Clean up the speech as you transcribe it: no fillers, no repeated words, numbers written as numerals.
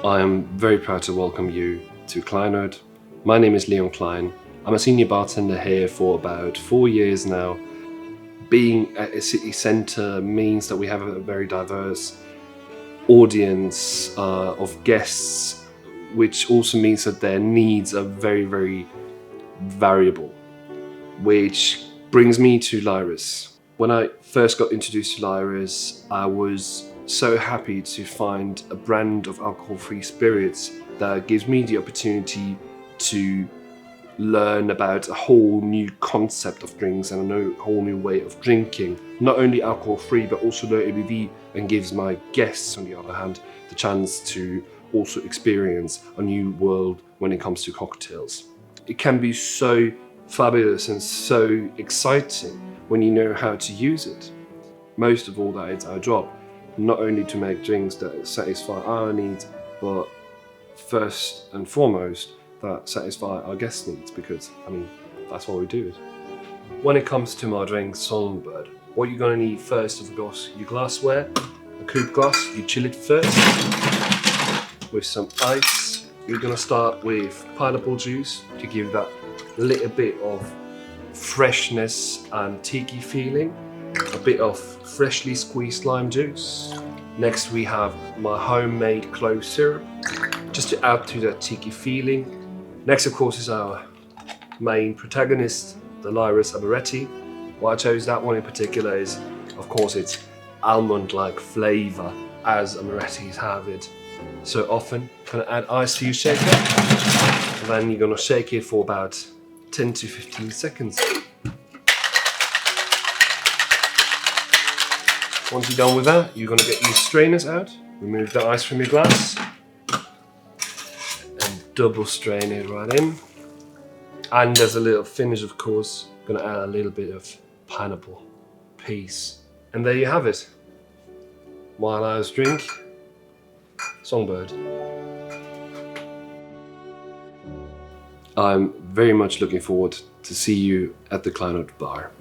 I am very proud to welcome you to Kleinod. My name is Klein. I'm a senior bartender here for about 4 years now. Being at a city centre means that we have a very diverse audience of guests, which also means that their needs are very, very variable, which brings me to Lyre's. When I first got introduced to Lyre's, I was so happy to find a brand of alcohol-free spirits that gives me the opportunity to learn about a whole new concept of drinks and a whole new way of drinking. Not only alcohol-free, but also low ABV, and gives my guests, on the other hand, the chance to also experience a new world when it comes to cocktails. It can be so fabulous and so exciting when you know how to use it. Most of all, that it's our job, not only to make drinks that satisfy our needs, but first and foremost, that satisfy our guests' needs, because, that's why we do it. When it comes to my drink, Songbird, what you're gonna need first, of course, your glassware, a coupe glass. You chill it first with some ice. You're gonna start with pineapple juice to give that little bit of freshness and tiki feeling. A bit of freshly squeezed lime juice. Next we have my homemade clove syrup, just to add to that tiki feeling. Next, of course, is our main protagonist, the Lyre's Amaretti. Why I chose that one in particular is, of course, it's almond-like flavour, as Amarettis have it so often. Gonna add ice to your shaker, and then you're gonna shake it for about 10 to 15 seconds. Once you're done with that, you're gonna get your strainers out, remove the ice from your glass, double strain it right in. And as a little finish, of course, I'm gonna add a little bit of pineapple piece. And there you have it. My Lyre's drink, Songbird. I'm very much looking forward to see you at the Kleinod bar.